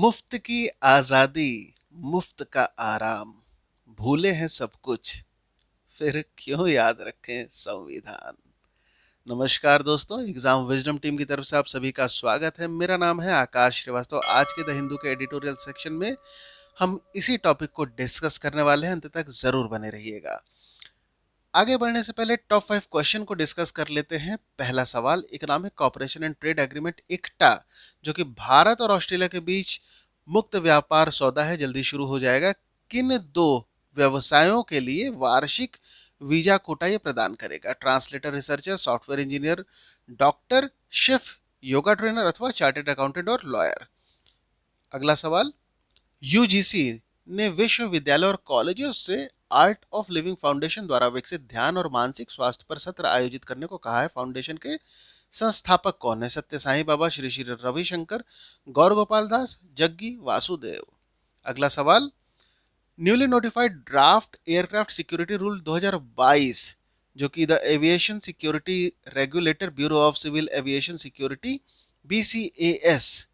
मुफ्त की आजादी, मुफ्त का आराम, भूले हैं सब कुछ, फिर क्यों याद रखें संविधान। नमस्कार दोस्तों, एग्जाम विजडम टीम की तरफ से आप सभी का स्वागत है। मेरा नाम है आकाश श्रीवास्तव। आज के द हिंदू के एडिटोरियल सेक्शन में हम इसी टॉपिक को डिस्कस करने वाले हैं। अंत तक जरूर बने रहिएगा। आगे बढ़ने से पहले टॉप 5 क्वेश्चन को डिस्कस कर लेते हैं। पहला सवाल, economic cooperation and trade agreement ECTA, जो कि भारत और ऑस्ट्रेलिया के बीच मुक्त व्यापार सौदा है, जल्दी शुरू हो जाएगा। किन दो व्यवसायों के लिए वार्षिक वीजा कोटा ये प्रदान करेगा? Translator, researcher, software engineer, doctor, chef, yoga trainer अथवा चार्टेड अकाउंटेंट और लॉयर। अगला सवाल, यूजीसी ने विश्वविद्यालय और कॉलेजों से आर्ट ऑफ लिविंग फाउंडेशन द्वारा विकसित ध्यान और मानसिक स्वास्थ्य पर सत्र आयोजित करने को कहा है। फाउंडेशन के संस्थापक कौन है? सत्य साईं बाबा, श्री श्री रविशंकर, गौर गोपाल दास, जग्गी वासुदेव। अगला सवाल, newly notified draft aircraft security rule 2022, जो कि the aviation security regulator bureau of civil aviation security BCAS,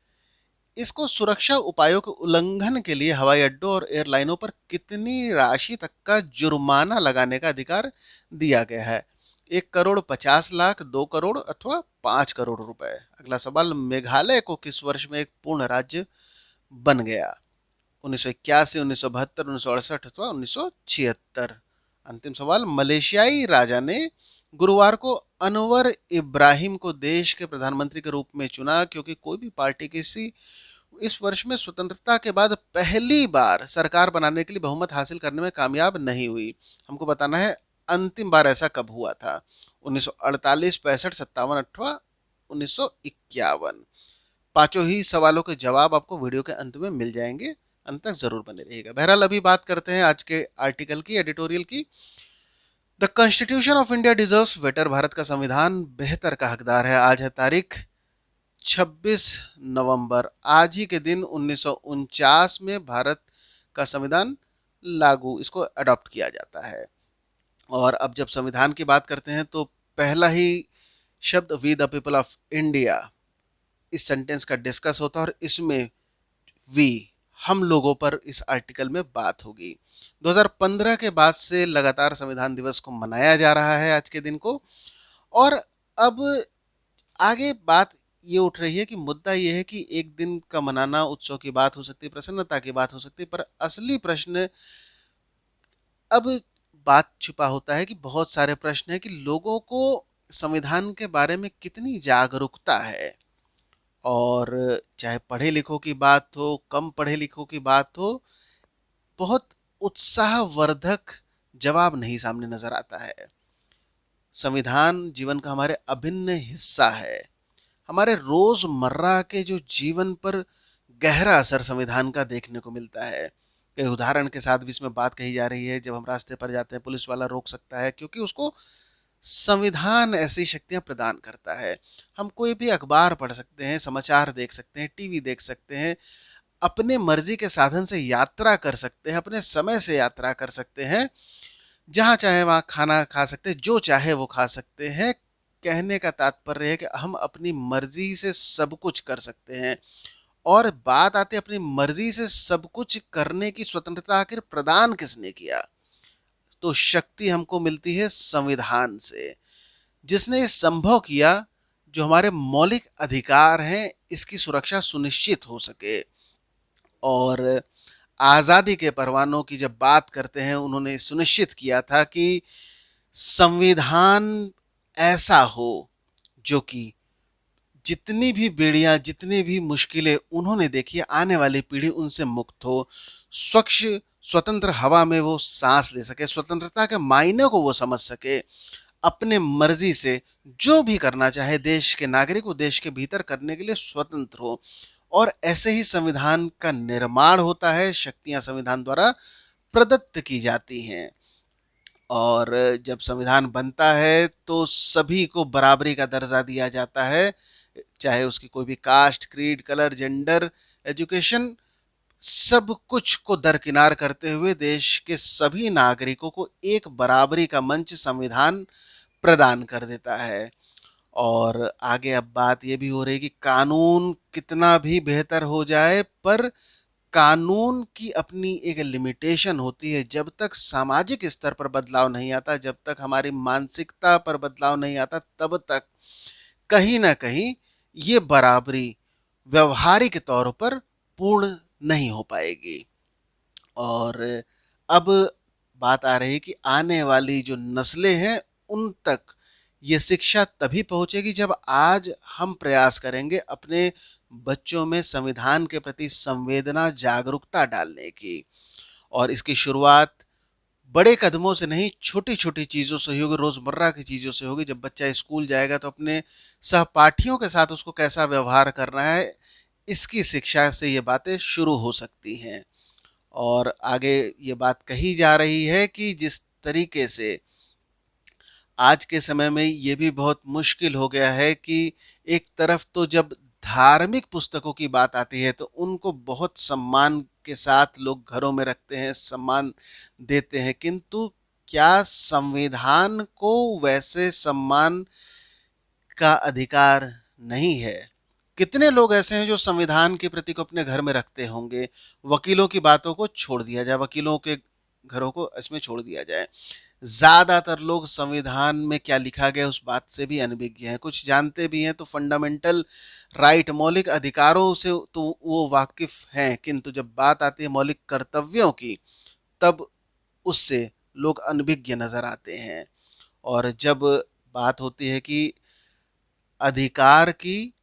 इसको सुरक्षा उपायों के उल्लंघन के लिए हवाई अड्डों और एयरलाइनों पर कितनी राशि तक का जुर्माना लगाने का अधिकार दिया गया है? 1,50,00,000, 2 करोड़ अथवा 5 करोड़ रुपए। अगला सवाल, मेघालय को किस वर्ष में एक पूर्ण राज्य बन गया? 1981, 1972, 1968 अथवा 1976। अंतिम सवाल, मलेशियाई राजा ने गुरुवार को अनवर इब्राहिम को देश के प्रधानमंत्री के रूप में चुना, क्योंकि कोई भी पार्टी किसी इस वर्ष में स्वतंत्रता के बाद पहली बार सरकार बनाने के लिए बहुमत हासिल करने में कामयाब नहीं हुई। हमको बताना है अंतिम बार ऐसा कब हुआ था? 1948, 65, 57 अथवा 1951। पांचों ही सवालों के जवाब आपको वीडियो के अंत में मिल जाएंगे। अंत तक जरूर बने रहिएगा। बहरहाल अभी बात करते हैं आज के आर्टिकल की, एडिटोरियल की। The constitution of India deserves better, Bharat का संविधान बेहतर का हकदार है। आज है तारीख 26 नवंबर। आज ही के दिन 1949 में भारत का संविधान इसको अडॉप्ट किया जाता है। और अब जब संविधान की बात करते हैं तो पहला ही शब्द we the people of India, इस सेंटेंस का डिस्कस होता है और इसमें वी, हम लोगों पर इस आर्टिकल में बात होगी। 2015 के बाद से लगातार संविधान दिवस को मनाया जा रहा है आज के दिन को। और अब आगे बात ये उठ रही है कि मुद्दा ये है कि एक दिन का मनाना उत्सव की बात हो सकती है, प्रसन्नता की बात हो सकती है, पर असली प्रश्न अब बात छुपा होता है कि बहुत सारे प्रश्न है कि लोगों को संविधान के बारे में कितनी जागरूकता है। और चाहे पढ़े लिखों की बात हो, कम पढ़े लिखों की बात हो, बहुत उत्साहवर्धक जवाब नहीं सामने नजर आता है। संविधान जीवन का हमारे अभिन्न हिस्सा है। हमारे रोजमर्रा के जो जीवन पर गहरा असर संविधान का देखने को मिलता है। कई उदाहरण के साथ भी इसमें बात कही जा रही है। जब हम रास्ते पर जाते हैं, पुलिस वाला रोक सकता है क्योंकि उसको संविधान ऐसी शक्तियां प्रदान करता है। हम कोई भी अखबार पढ़ सकते हैं, समाचार देख सकते हैं, टीवी देख सकते हैं, अपने मर्जी के साधन से यात्रा कर सकते हैं, अपने समय से यात्रा कर सकते हैं, जहां चाहे वहां खाना खा सकते हैं, जो चाहे वो खा सकते हैं। कहने का तात्पर्य है कि हम अपनी मर्जी से सब कुछ कर सकते हैं। और बात आती है अपनी मर्जी से सब कुछ करने की स्वतंत्रता आखिर प्रदान किसने किया? तो शक्ति हमको मिलती है संविधान से, जिसने ये संभव किया जो हमारे मौलिक अधिकार हैं इसकी सुरक्षा सुनिश्चित हो सके। और आजादी के परवानों की जब बात करते हैं, उन्होंने सुनिश्चित किया था कि संविधान ऐसा हो जो कि जितनी भी बेड़ियां, जितनी भी मुश्किलें उन्होंने देखी है, आने वाली पीढ़ी उनसे मुक्त हो, स्वच्छ स्वतंत्र हवा में वो सांस ले सके, स्वतंत्रता के मायने को वो समझ सके, अपने मर्जी से जो भी करना चाहे देश के नागरिक को देश के भीतर करने के लिए स्वतंत्र हो। और ऐसे ही संविधान का निर्माण होता है, शक्तियां संविधान द्वारा प्रदत्त की जाती हैं। और जब संविधान बनता है तो सभी को बराबरी का दर्जा दिया जाता है, चाहे उसकी कोई भी caste, creed, colour, gender, education, सब कुछ को दरकिनार करते हुए देश के सभी नागरिकों को एक बराबरी का मंच संविधान प्रदान कर देता है। और आगे अब बात ये भी हो रही है कि कानून कितना भी बेहतर हो जाए, पर कानून की अपनी एक लिमिटेशन होती है। जब तक सामाजिक स्तर पर बदलाव नहीं आता, जब तक हमारी मानसिकता पर बदलाव नहीं आता, तब तक कहीं ना कहीं ये बराबरी व्यवहारिक तौर पर पूर्ण नहीं हो पाएगी। और अब बात आ रही है कि आने वाली जो नस्लें हैं उन तक ये शिक्षा तभी पहुंचेगी जब आज हम प्रयास करेंगे अपने बच्चों में संविधान के प्रति संवेदना, जागरूकता डालने की। और इसकी शुरुआत बड़े कदमों से नहीं, छोटी छोटी चीजों से होगी, रोजमर्रा की चीजों से होगी। जब बच्चा स्कूल जाएगा तो अपने सहपाठियों के साथ उसको कैसा व्यवहार करना है, इसकी शिक्षा से ये बातें शुरू हो सकती हैं। और आगे ये बात कही जा रही है कि जिस तरीके से आज के समय में ये भी बहुत मुश्किल हो गया है कि एक तरफ तो जब धार्मिक पुस्तकों की बात आती है तो उनको बहुत सम्मान के साथ लोग घरों में रखते हैं, सम्मान देते हैं, किंतु क्या संविधान को वैसे सम्मान का अधिकार नहीं है? कितने लोग ऐसे हैं जो संविधान के प्रति को अपने घर में रखते होंगे? वकीलों की बातों को छोड़ दिया जाए, वकीलों के घरों को इसमें छोड़ दिया जाए। ज्यादातर लोग संविधान में क्या लिखा गया उस बात से भी अनभिज्ञ हैं। कुछ जानते भी हैं तो फंडामेंटल राइट, मौलिक अधिकारों से तो वो वाकिफ हैं, किंतु जब बात आती है मौलिक कर्तव्यों की, तब उससे लोग अनभिज्ञ नजर आते हैं। और जब बात होती है कि अधिकार की,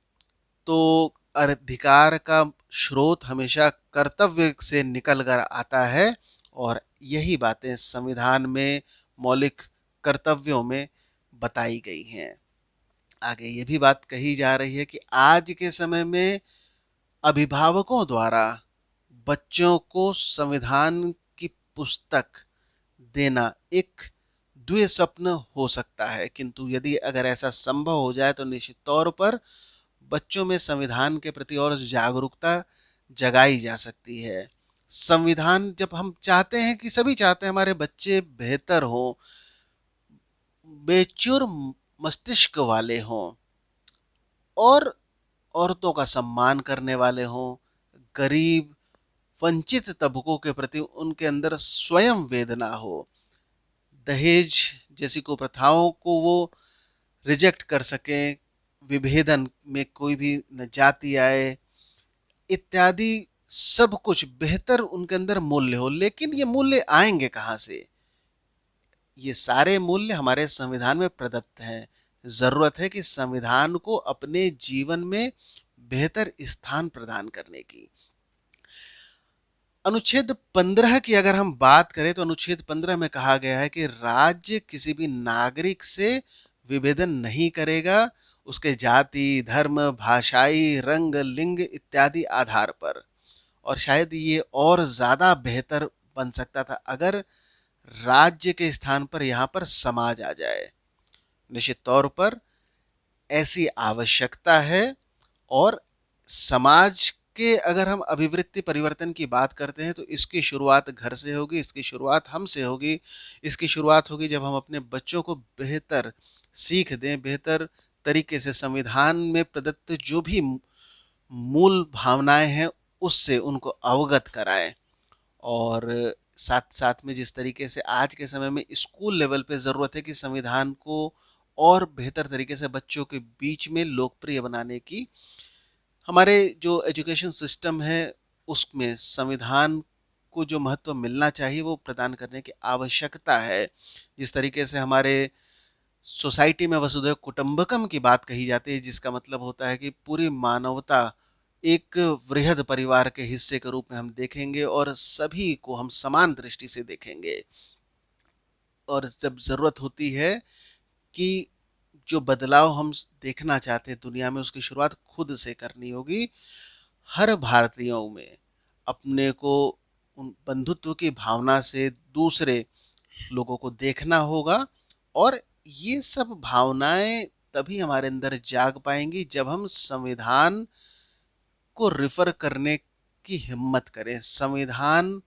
तो अधिकार का स्रोत हमेशा कर्तव्य से निकल कर आता है, और यही बातें संविधान में मौलिक कर्तव्यों में बताई गई हैं। आगे ये भी बात कही जा रही है कि आज के समय में अभिभावकों द्वारा बच्चों को संविधान की पुस्तक देना एक द्विस्वप्न हो सकता है, किंतु यदि अगर ऐसा संभव हो जाए तो निश्चित तौर पर बच्चों में संविधान के प्रति और जागरूकता जगाई जा सकती है। संविधान, जब हम चाहते हैं कि सभी चाहते हैं हमारे बच्चे बेहतर हों, बेचुर मस्तिष्क वाले हों, और औरतों का सम्मान करने वाले हों, गरीब वंचित तबकों के प्रति उनके अंदर स्वयं वेदना हो, दहेज जैसी कुप्रथाओं को वो रिजेक्ट कर सकें, विभेदन में कोई भी न जाति आए, इत्यादि सब कुछ बेहतर उनके अंदर मूल्य हो। लेकिन ये मूल्य आएंगे कहाँ से? ये सारे मूल्य हमारे संविधान में प्रदत्त हैं। जरूरत है कि संविधान को अपने जीवन में बेहतर स्थान प्रदान करने की। अनुच्छेद 15 की अगर हम बात करें तो अनुच्छेद 15 में कहा गया है कि राज्य किसी भी नागरिक से विभेदन नहीं करेगा उसके जाति, धर्म, भाषाई, रंग, लिंग इत्यादि आधार पर। और शायद ये और ज्यादा बेहतर बन सकता था अगर राज्य के स्थान पर यहाँ पर समाज आ जाए। निश्चित तौर पर ऐसी आवश्यकता है। और समाज के अगर हम अभिवृत्ति परिवर्तन की बात करते हैं तो इसकी शुरुआत घर से होगी, इसकी शुरुआत हमसे होगी। इसकी शुरुआत होगी जब हम अपने बच्चों को बेहतर सीख दें, बेहतर तरीके से संविधान में प्रदत्त जो भी मूल भावनाएं हैं उससे उनको अवगत कराएं। और साथ साथ में जिस तरीके से आज के समय में स्कूल लेवल पे ज़रूरत है कि संविधान को और बेहतर तरीके से बच्चों के बीच में लोकप्रिय बनाने की, हमारे जो एजुकेशन सिस्टम है उसमें संविधान को जो महत्व मिलना चाहिए वो प्रदान करने की आवश्यकता है। जिस तरीके से हमारे सोसाइटी में वसुधैव कुटुंबकम की बात कही जाती है, जिसका मतलब होता है कि पूरी मानवता एक वृहद परिवार के हिस्से के रूप में हम देखेंगे और सभी को हम समान दृष्टि से देखेंगे। और जब ज़रूरत होती है कि जो बदलाव हम देखना चाहते हैं दुनिया में उसकी शुरुआत खुद से करनी होगी। हर भारतीयों में अपने को उन बंधुत्व की भावना से दूसरे लोगों को देखना होगा। और ये सब भावनाएं तभी हमारे अंदर जाग पाएंगी जब हम संविधान को रिफर करने की हिम्मत करें, संविधान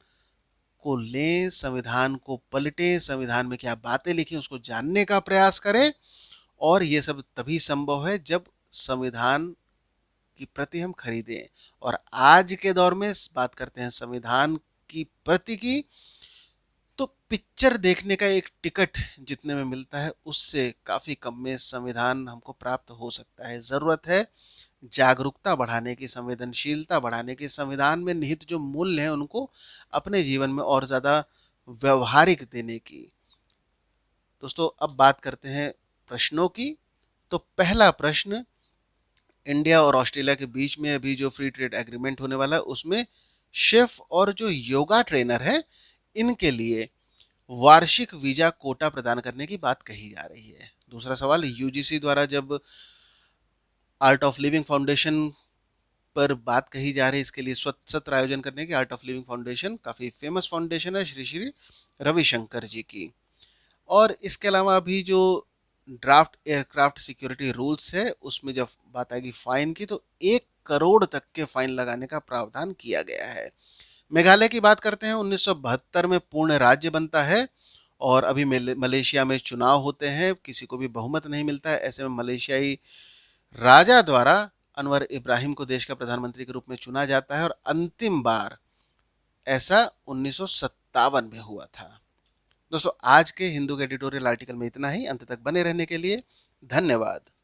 को लें, संविधान को पलटें, संविधान में क्या बातें लिखी उसको जानने का प्रयास करें। और ये सब तभी संभव है जब संविधान की प्रति हम खरीदें। और आज के दौर में बात करते हैं संविधान की प्रति की, तो पिक्चर देखने का एक टिकट जितने में मिलता है उससे काफी कम में संविधान हमको प्राप्त हो सकता है। जरूरत है जागरूकता बढ़ाने की, संवेदनशीलता बढ़ाने की, संविधान में निहित जो मूल्य हैं उनको अपने जीवन में और ज्यादा व्यवहारिक देने की। दोस्तों अब बात करते हैं प्रश्नों की। तो पहला प्रश्न, इंडिया और ऑस्ट्रेलिया के बीच में अभी जो फ्री ट्रेड एग्रीमेंट होने वाला है उसमें शेफ और जो योगा ट्रेनर है इनके लिए वार्षिक वीजा कोटा प्रदान करने की बात कही जा रही है। दूसरा सवाल, यूजीसी द्वारा जब आर्ट ऑफ लिविंग फाउंडेशन पर बात कही जा रही है इसके लिए सत्र आयोजन करने की, आर्ट ऑफ लिविंग फाउंडेशन काफी फेमस फाउंडेशन है श्री श्री रविशंकर जी की। और इसके अलावा अभी जो ड्राफ्ट एयरक्राफ्ट सिक्योरिटी रूल्स है उसमें जब बात आएगी फाइन की तो 1 करोड़ तक के फाइन लगाने का प्रावधान किया गया है। मेघालय की बात करते हैं, 1972 में पूर्ण राज्य बनता है और अभी मलेशिया में चुनाव होते हैं, किसी को भी बहुमत नहीं मिलता है। ऐसे में मलेशियाई राजा द्वारा अनवर इब्राहिम को देश का प्रधानमंत्री के रूप में चुना जाता है और अंतिम बार ऐसा 1957 में हुआ था। दोस्तों आज के हिंदू के एडिटोरियल आर्टिकल में इतना ही। अंत तक बने रहने के लिए धन्यवाद।